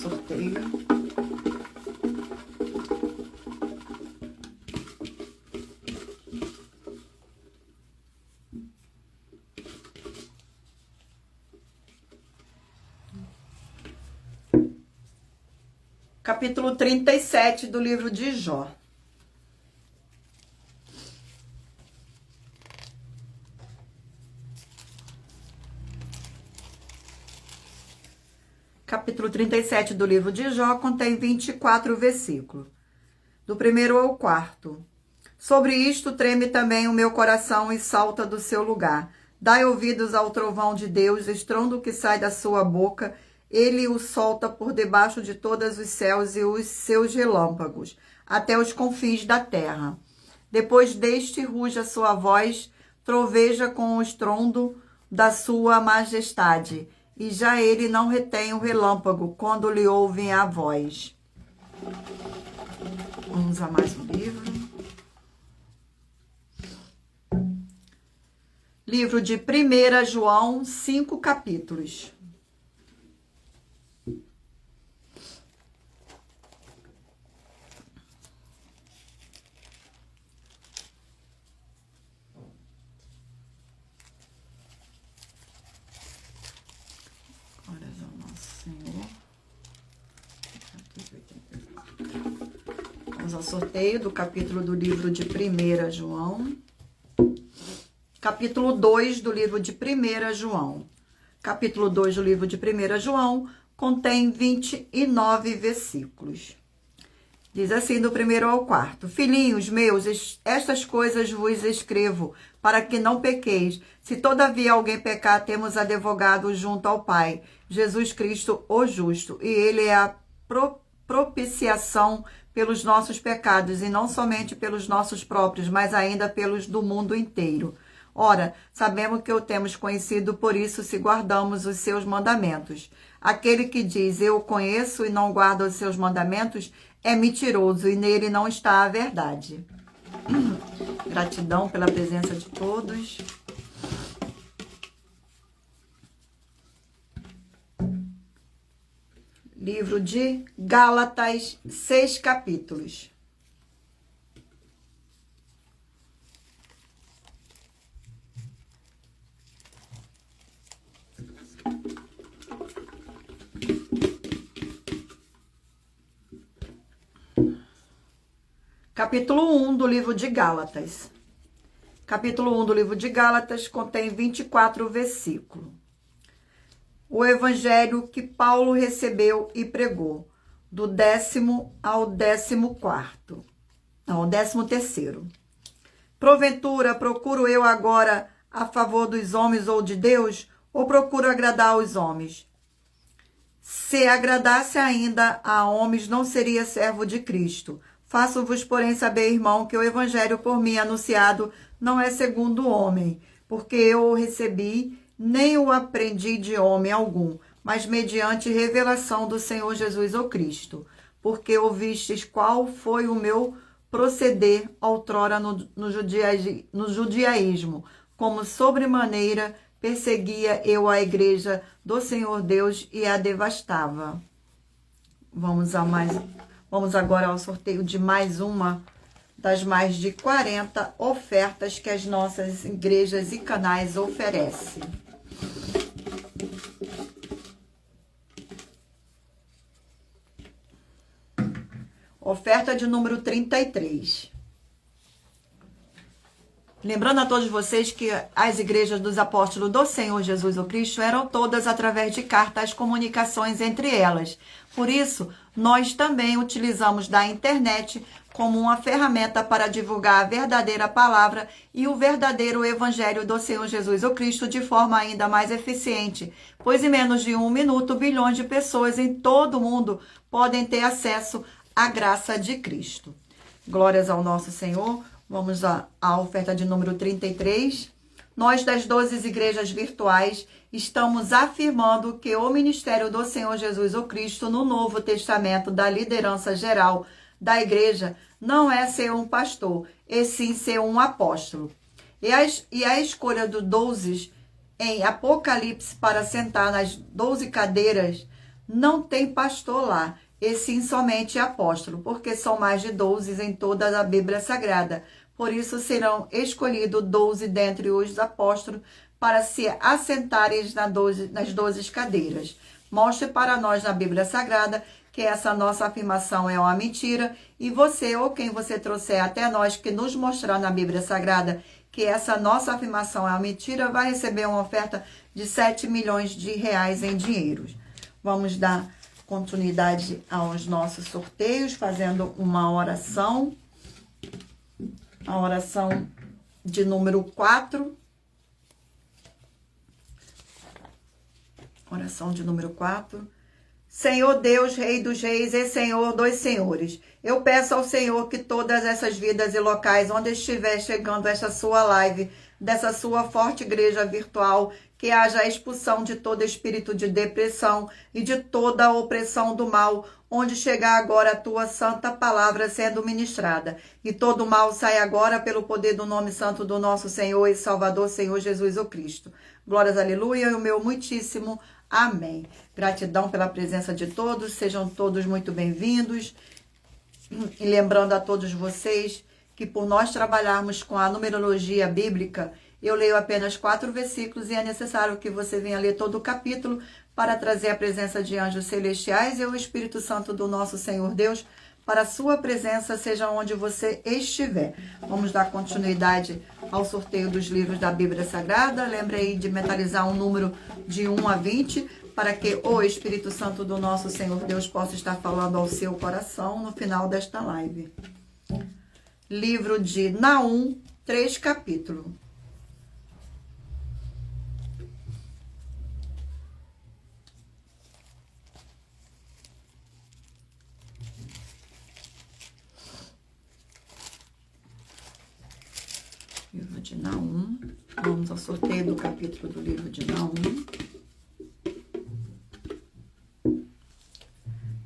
Sorteio. Capítulo 37 do livro de Jó. Capítulo 37 do livro de Jó contém 24 versículos, do 1º ao 4º. Sobre isto treme também o meu coração e salta do seu lugar. Dai ouvidos ao trovão de Deus, estrondo que sai da sua boca. Ele o solta por debaixo de todos os céus e os seus relâmpagos, até os confins da terra. Depois deste ruge a sua voz, troveja com o estrondo da sua majestade. E já ele não retém o relâmpago quando lhe ouvem a voz. Vamos a mais um livro. Livro de 1 João, 5 capítulos. Senhor. Vamos ao sorteio do capítulo do livro de 1 João. Capítulo 2 do livro de 1 João. Capítulo 2 do livro de 1 João contém 29 versículos. Diz assim, do 1º ao 4º. Filhinhos meus, estas coisas vos escrevo, para que não pequeis. Se todavia alguém pecar, temos advogado junto ao Pai, Jesus Cristo, o justo. E ele é a propiciação pelos nossos pecados, e não somente pelos nossos próprios, mas ainda pelos do mundo inteiro. Ora, sabemos que o temos conhecido, por isso se guardamos os seus mandamentos. Aquele que diz, eu o conheço e não guarda os seus mandamentos, é mentiroso e nele não está a verdade. Gratidão pela presença de todos. Livro de Gálatas, 6 capítulos. Capítulo 1 do livro de Gálatas. Capítulo 1 do livro de Gálatas contém 24 versículos. O evangelho que Paulo recebeu e pregou, do 10º ao 14º. Não, ao 13º. Porventura, procuro eu agora a favor dos homens ou de Deus, ou procuro agradar os homens? Se agradasse ainda a homens, não seria servo de Cristo. Faço-vos, porém, saber, irmão, que o evangelho por mim anunciado não é segundo o homem, porque eu o recebi, nem o aprendi de homem algum, mas mediante revelação do Senhor Jesus o Cristo. Porque ouvistes qual foi o meu proceder outrora no judaísmo, como sobremaneira perseguia eu a igreja do Senhor Deus e a devastava. Vamos agora ao sorteio de mais uma das mais de 40 ofertas que as nossas igrejas e canais oferecem. Oferta de número 33. Lembrando a todos vocês que as igrejas dos apóstolos do Senhor Jesus o Cristo eram todas através de cartas, comunicações entre elas. Por isso, nós também utilizamos da internet como uma ferramenta para divulgar a verdadeira palavra e o verdadeiro evangelho do Senhor Jesus o Cristo de forma ainda mais eficiente, pois em menos de 1 minuto, bilhões de pessoas em todo o mundo podem ter acesso à graça de Cristo. Glórias ao nosso Senhor. Vamos à oferta de número 33. Nós, das 12 igrejas virtuais, estamos afirmando que o ministério do Senhor Jesus o Cristo no Novo Testamento da liderança geral da igreja não é ser um pastor, e sim ser um apóstolo. E a escolha dos 12 em Apocalipse para sentar nas 12 cadeiras não tem pastor lá, e sim somente apóstolo, porque são mais de 12 em toda a Bíblia Sagrada. Por isso serão escolhidos 12 dentre os apóstolos para se assentarem nas 12 cadeiras. Mostre para nós na Bíblia Sagrada que essa nossa afirmação é uma mentira, e você ou quem você trouxer até nós que nos mostrar na Bíblia Sagrada que essa nossa afirmação é uma mentira, vai receber uma oferta de 7 milhões de reais em dinheiro. Vamos dar continuidade aos nossos sorteios, fazendo uma oração. A oração de número 4. Oração de número 4. Senhor Deus, Rei dos Reis e Senhor dos Senhores, eu peço ao Senhor que todas essas vidas e locais onde estiver chegando essa sua live, dessa sua forte igreja virtual, que haja a expulsão de todo espírito de depressão e de toda a opressão do mal, onde chegar agora a tua santa palavra sendo ministrada. E todo mal sai agora pelo poder do nome santo do nosso Senhor e Salvador, Senhor Jesus o Cristo. Glórias, aleluia, e o meu muitíssimo amém. Gratidão pela presença de todos, sejam todos muito bem-vindos. E lembrando a todos vocês que por nós trabalharmos com a numerologia bíblica, Eu leio apenas 4 versículos e é necessário que você venha ler todo o capítulo para trazer a presença de anjos celestiais e o Espírito Santo do nosso Senhor Deus para a sua presença, seja onde você estiver. Vamos dar continuidade ao sorteio dos livros da Bíblia Sagrada. Lembre aí de mentalizar um número de 1 a 20, para que o Espírito Santo do nosso Senhor Deus possa estar falando ao seu coração no final desta live. Livro de Naum, 3 capítulos. Livro de Naum. Vamos ao sorteio do capítulo do livro de Naum.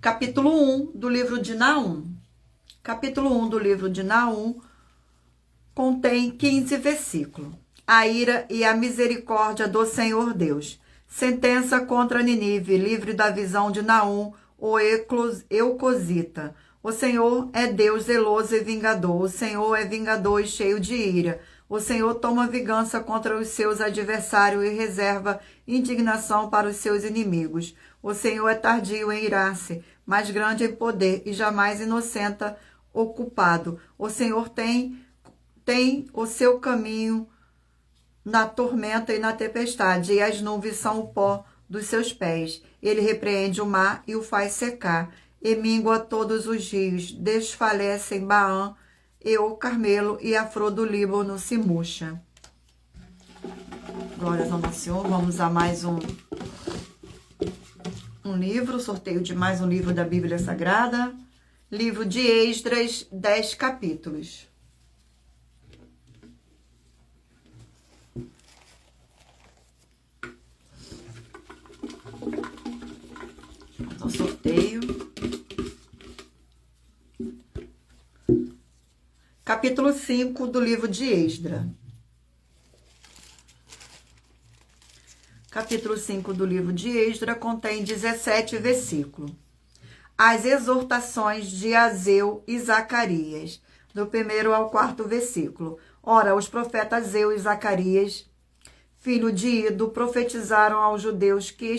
Capítulo 1 do livro de Naum. Capítulo 1 do livro de Naum contém 15 versículos. A ira e a misericórdia do Senhor Deus. Sentença contra Ninive, livre da visão de Naum, o Eucosita. O Senhor é Deus zeloso e vingador. O Senhor é vingador e cheio de ira. O Senhor toma vingança contra os seus adversários e reserva indignação para os seus inimigos. O Senhor é tardio em irar-se, mas grande em poder e jamais inocenta o culpado. O Senhor tem o seu caminho na tormenta e na tempestade, e as nuvens são o pó dos seus pés. Ele repreende o mar e o faz secar, e mingua todos os rios, desfalecem Baã e o Carmelo, e a flor do Líbano se murcha. Glórias ao nosso Senhor. Vamos a mais um livro, sorteio de mais um livro da Bíblia Sagrada. Livro de Esdras, 10 capítulos. Vamos ao sorteio. Capítulo 5 do livro de Esdras. Capítulo 5 do livro de Esdras contém 17 versículos. As exortações de Azeu e Zacarias, do 1º ao 4º versículo. Ora, os profetas Azeu e Zacarias, filho de Ido, profetizaram aos judeus que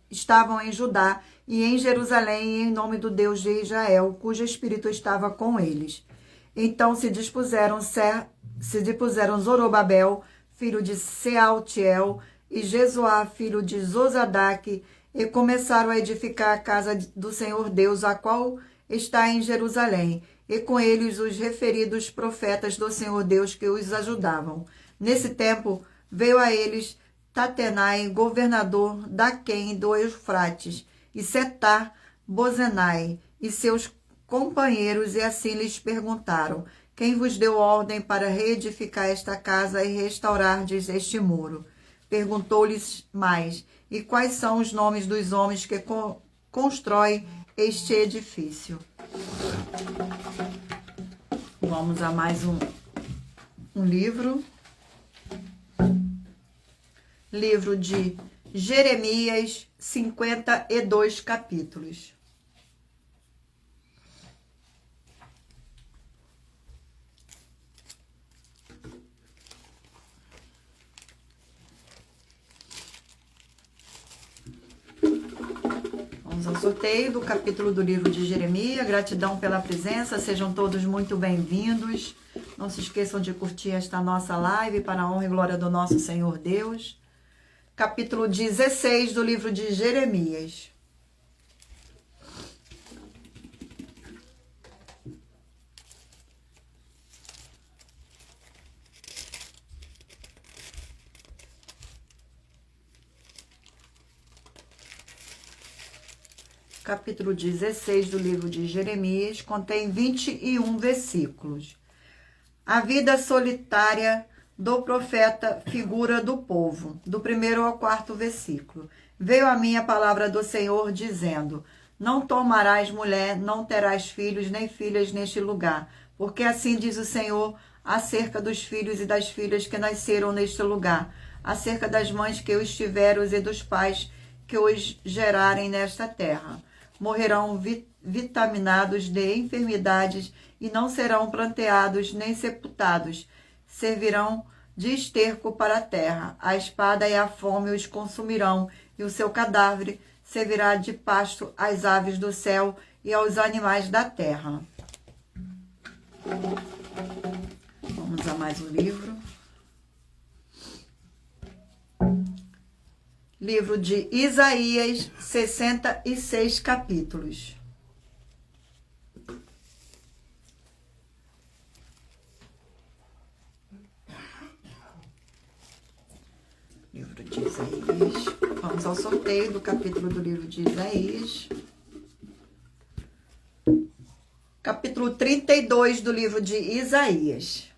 estavam em Judá e em Jerusalém em nome do Deus de Israel, cujo espírito estava com eles. Então se dispuseram Zorobabel, filho de Sealtiel, e Jesuá, filho de Zosadaque, e começaram a edificar a casa do Senhor Deus, a qual está em Jerusalém, e com eles os referidos profetas do Senhor Deus que os ajudavam. Nesse tempo veio a eles Tatenai, governador d'Aquém do Eufrates, e Setar Bozenai, e seus companheiros, e assim lhes perguntaram: quem vos deu ordem para reedificar esta casa e restaurardes este muro? Perguntou-lhes mais: e quais são os nomes dos homens que constroem este edifício? Vamos a mais um livro. Livro de Jeremias, 52 capítulos. Vamos ao sorteio do capítulo do livro de Jeremias. Gratidão pela presença, sejam todos muito bem-vindos. Não se esqueçam de curtir esta nossa live para a honra e glória do nosso Senhor Deus. Capítulo 16 do livro de Jeremias. Capítulo 16 do livro de Jeremias contém 21 versículos. A vida solitária do profeta, figura do povo, do 1º ao 4º versículo. Veio a mim a palavra do Senhor, dizendo: não tomarás mulher, não terás filhos nem filhas neste lugar, porque assim diz o Senhor acerca dos filhos e das filhas que nasceram neste lugar, acerca das mães que os tiveram e dos pais que os gerarem nesta terra. Morrerão vitaminados de enfermidades e não serão planteados nem sepultados. Servirão de esterco para a terra. A espada e a fome os consumirão, e o seu cadáver servirá de pasto às aves do céu e aos animais da terra. Vamos a mais um livro. Livro de Isaías, 66 capítulos. Livro de Isaías. Vamos ao sorteio do capítulo do livro de Isaías. Capítulo 32 do livro de Isaías.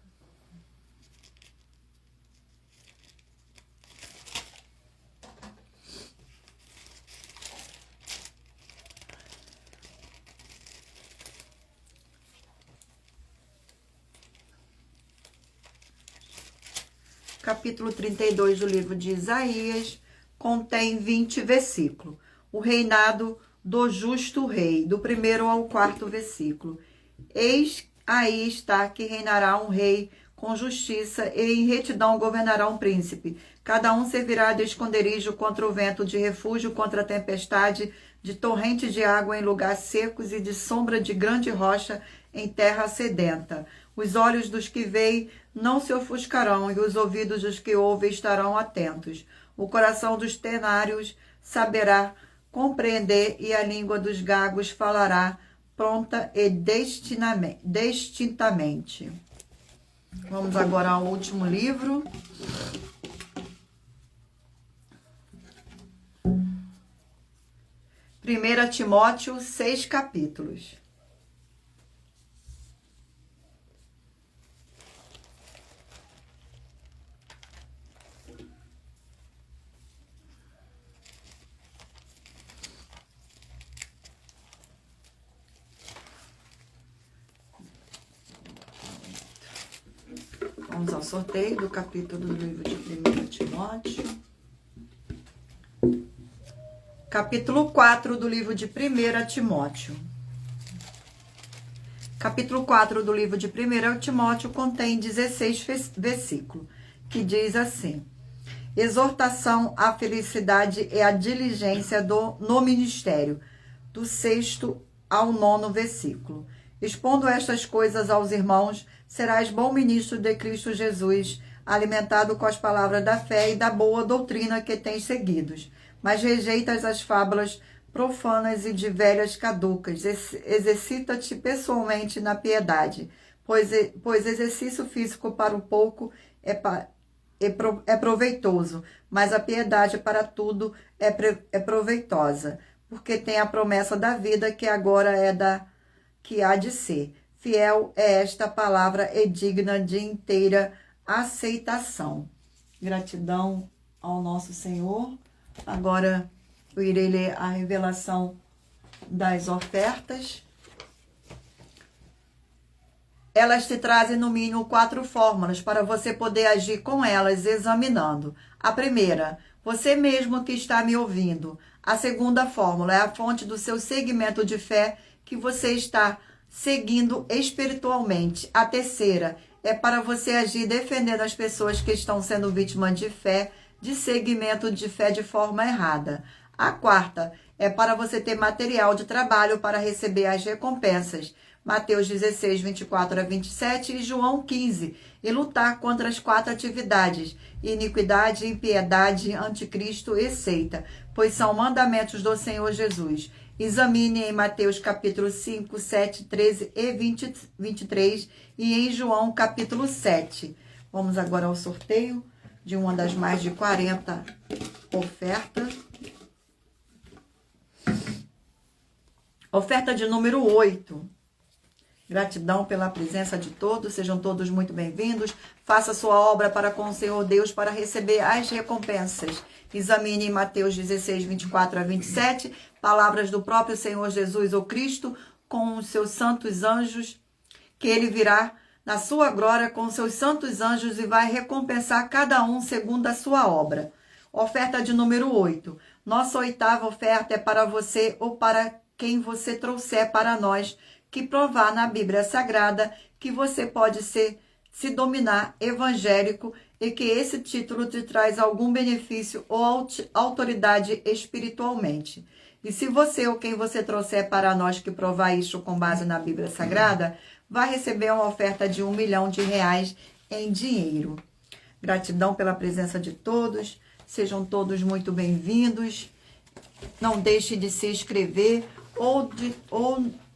Capítulo 32 do livro de Isaías contém 20 versículos. O reinado do justo rei, do 1º ao 4º versículo. Eis aí está que reinará um rei com justiça, e em retidão governará um príncipe. Cada um servirá de esconderijo contra o vento, de refúgio contra a tempestade, de torrente de água em lugares secos e de sombra de grande rocha em terra sedenta. Os olhos dos que veem não se ofuscarão, e os ouvidos dos que ouvem estarão atentos. O coração dos tenários saberá compreender, e a língua dos gagos falará pronta e distintamente. Vamos agora ao último livro. Primeira Timóteo, 6 capítulos. Vamos ao sorteio do capítulo do livro de 1 Timóteo. Capítulo 4 do livro de 1 Timóteo. Capítulo 4 do livro de 1 Timóteo contém 16 versículos, que diz assim: exortação à felicidade e à diligência no ministério, do 6º ao 9º versículo. Expondo estas coisas aos irmãos, serás bom ministro de Cristo Jesus, alimentado com as palavras da fé e da boa doutrina que tens seguidos. Mas rejeitas as fábulas profanas e de velhas caducas. Exercita-te pessoalmente na piedade, pois exercício físico para o pouco é proveitoso, mas a piedade para tudo é proveitosa, porque tem a promessa da vida que agora que há de ser. Fiel é esta palavra e digna de inteira aceitação. Gratidão ao nosso Senhor. Agora eu irei ler a revelação das ofertas. Elas te trazem no mínimo 4 fórmulas para você poder agir com elas, examinando. A primeira, você mesmo que está me ouvindo. A segunda fórmula é a fonte do seu segmento de fé que você está seguindo espiritualmente. A terceira é para você agir defendendo as pessoas que estão sendo vítimas de fé, de segmento de fé de forma errada. A quarta é para você ter material de trabalho para receber as recompensas. Mateus 16, 24 a 27 e João 15. E lutar contra as 4 atividades: iniquidade, impiedade, anticristo e seita, pois são mandamentos do Senhor Jesus. Examine em Mateus capítulo 5, 7, 13 e 23 e em João capítulo 7. Vamos agora ao sorteio de uma das mais de 40 ofertas. Oferta de número 8. Gratidão pela presença de todos, sejam todos muito bem-vindos. Faça sua obra para com o Senhor Deus para receber as recompensas. Examine em Mateus 16, 24 a 27, palavras do próprio Senhor Jesus, o Cristo, com os seus santos anjos, que ele virá na sua glória com os seus santos anjos e vai recompensar cada um segundo a sua obra. Oferta de número 8. Nossa 8ª oferta é para você ou para quem você trouxer para nós, que provar na Bíblia Sagrada que você pode se dominar evangélico e que esse título te traz algum benefício ou autoridade espiritualmente. E se você ou quem você trouxer para nós que provar isso com base na Bíblia Sagrada, vai receber uma oferta de R$1 milhão em dinheiro. Gratidão pela presença de todos. Sejam todos muito bem-vindos. Não deixe de se inscrever ou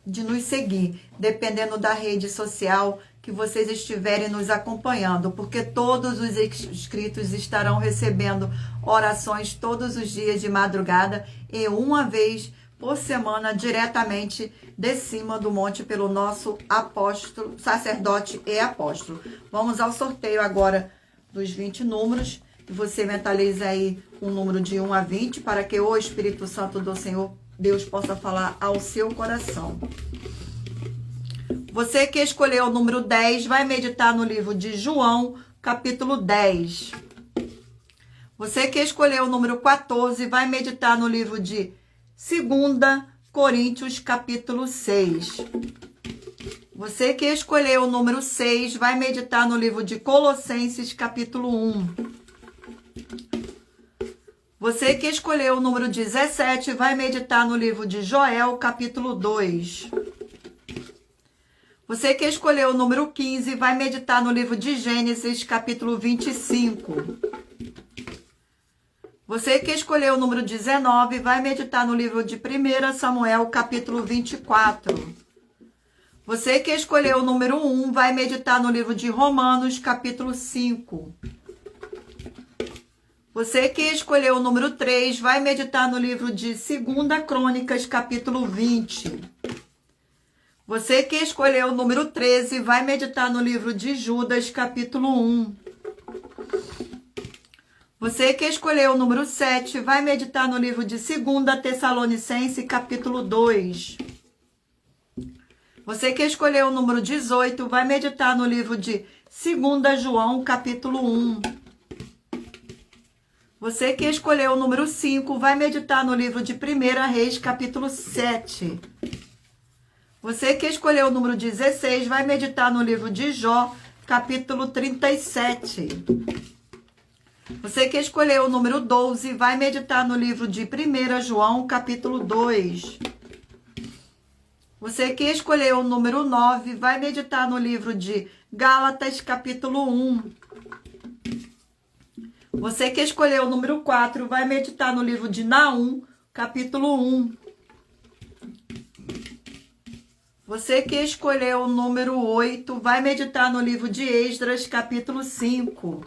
de nos seguir, dependendo da rede social que vocês estiverem nos acompanhando, porque todos os inscritos estarão recebendo orações todos os dias de madrugada e uma vez por semana diretamente de cima do monte pelo nosso apóstolo, sacerdote e apóstolo. Vamos ao sorteio agora dos 20 números. Você mentaliza aí um número de 1 a 20 para que o Espírito Santo do Senhor Deus possa falar ao seu coração. Você que escolheu o número 10 vai meditar no livro de João, capítulo 10. Você que escolheu o número 14 vai meditar no livro de 2 Coríntios, capítulo 6. Você que escolheu o número 6 vai meditar no livro de Colossenses, capítulo 1. Você que escolheu o número 17 vai meditar no livro de Joel, capítulo 2. Você que escolheu o número 15 vai meditar no livro de Gênesis, capítulo 25. Você que escolheu o número 19 vai meditar no livro de 1 Samuel, capítulo 24. Você que escolheu o número 1 vai meditar no livro de Romanos, capítulo 5. Você que escolheu o número 3 vai meditar no livro de 2 Crônicas, capítulo 20. Você que escolheu o número 13 vai meditar no livro de Judas, capítulo 1. Você que escolheu o número 7 vai meditar no livro de 2 Tessalonicenses, capítulo 2. Você que escolheu o número 18 vai meditar no livro de 2 João, capítulo 1. Você que escolheu o número 5 vai meditar no livro de 1 Reis, capítulo 7. Você que escolheu o número 16 vai meditar no livro de Jó, capítulo 37. Você que escolheu o número 12 vai meditar no livro de 1 João, capítulo 2. Você que escolheu o número 9 vai meditar no livro de Gálatas, capítulo 1. Você que escolheu o número 4 vai meditar no livro de Naum, capítulo 1. Você que escolheu o número 8 vai meditar no livro de Esdras, capítulo 5.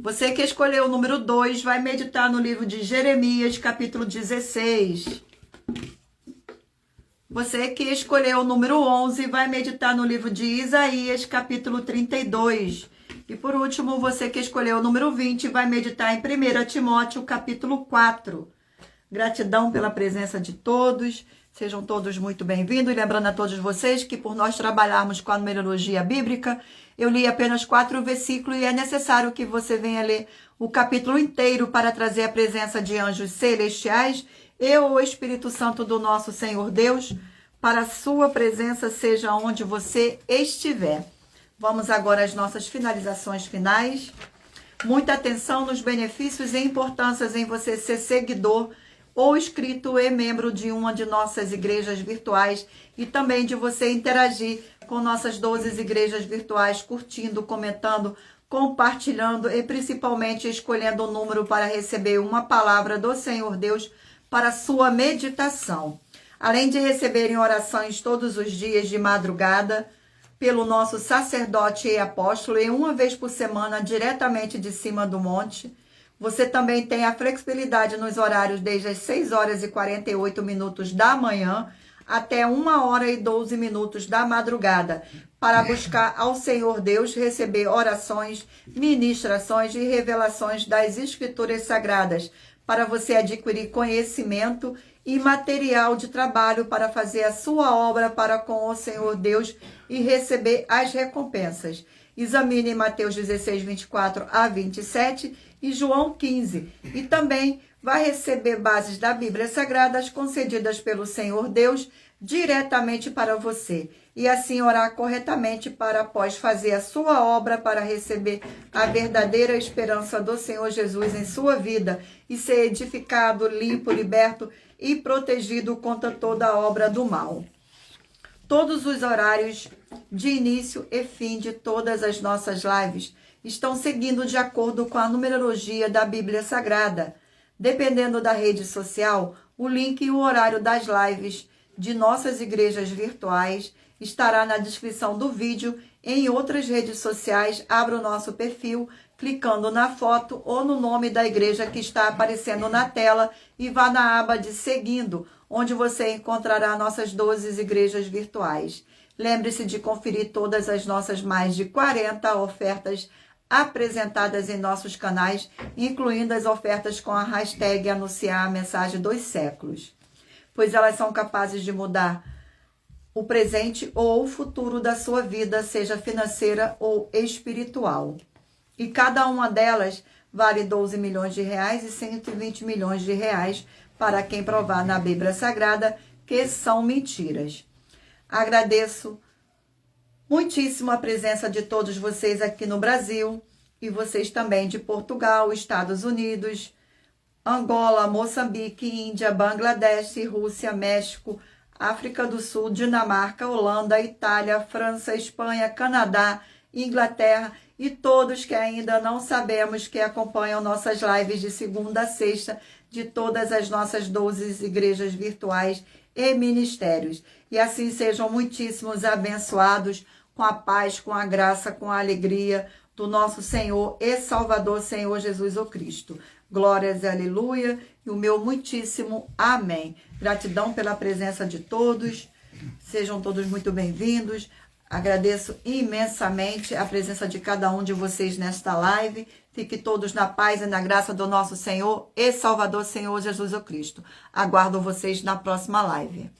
Você que escolheu o número 2 vai meditar no livro de Jeremias, capítulo 16. Você que escolheu o número 11 vai meditar no livro de Isaías, capítulo 32. E por último, você que escolheu o número 20 vai meditar em 1 Timóteo, capítulo 4. Gratidão pela presença de todos. Sejam todos muito bem-vindos. E lembrando a todos vocês que por nós trabalharmos com a numerologia bíblica, eu li apenas 4 versículos e é necessário que você venha ler o capítulo inteiro para trazer a presença de anjos celestiais e o Espírito Santo do nosso Senhor Deus, para a sua presença seja onde você estiver. Vamos agora às nossas finalizações finais. Muita atenção nos benefícios e importâncias em você ser seguidor ou inscrito e membro de uma de nossas igrejas virtuais e também de você interagir com nossas 12 igrejas virtuais, curtindo, comentando, compartilhando e principalmente escolhendo o número para receber uma palavra do Senhor Deus para sua meditação. Além de receberem orações todos os dias de madrugada pelo nosso sacerdote e apóstolo e uma vez por semana diretamente de cima do monte, você também tem a flexibilidade nos horários desde as 6 horas e 48 minutos da manhã até 1 hora e 12 minutos da madrugada, para buscar ao Senhor Deus receber orações, ministrações e revelações das Escrituras Sagradas, para você adquirir conhecimento e material de trabalho para fazer a sua obra para com o Senhor Deus e receber as recompensas. Examine Mateus 16, 24 a 27 e João 15. E também vai receber bases da Bíblia Sagrada concedidas pelo Senhor Deus diretamente para você. E assim orar corretamente para após fazer a sua obra para receber a verdadeira esperança do Senhor Jesus em sua vida e ser edificado, limpo, liberto e protegido contra toda a obra do mal. Todos os horários de início e fim de todas as nossas lives estão seguindo de acordo com a numerologia da Bíblia Sagrada. Dependendo da rede social, o link e o horário das lives de nossas igrejas virtuais estará na descrição do vídeo. Em outras redes sociais, abra o nosso perfil, clicando na foto ou no nome da igreja que está aparecendo na tela e vá na aba de Seguindo, onde você encontrará nossas 12 igrejas virtuais. Lembre-se de conferir todas as nossas mais de 40 ofertas apresentadas em nossos canais, incluindo as ofertas com a hashtag Anunciar a Mensagem dos Séculos, pois elas são capazes de mudar o presente ou o futuro da sua vida, seja financeira ou espiritual. E cada uma delas vale 12 milhões de reais e 120 milhões de reais para quem provar na Bíblia Sagrada que são mentiras. Agradeço muitíssimo a presença de todos vocês aqui no Brasil e vocês também de Portugal, Estados Unidos, Angola, Moçambique, Índia, Bangladesh, Rússia, México, África do Sul, Dinamarca, Holanda, Itália, França, Espanha, Canadá, Inglaterra e todos que ainda não sabemos que acompanham nossas lives de segunda a sexta de todas as nossas 12 igrejas virtuais e ministérios. E assim sejam muitíssimos abençoados com a paz, com a graça, com a alegria do nosso Senhor e Salvador, Senhor Jesus o Cristo. Glórias e aleluia, e o meu muitíssimo amém. Gratidão pela presença de todos, sejam todos muito bem-vindos. Agradeço imensamente a presença de cada um de vocês nesta live. Fiquem todos na paz e na graça do nosso Senhor e Salvador, Senhor Jesus o Cristo. Aguardo vocês na próxima live.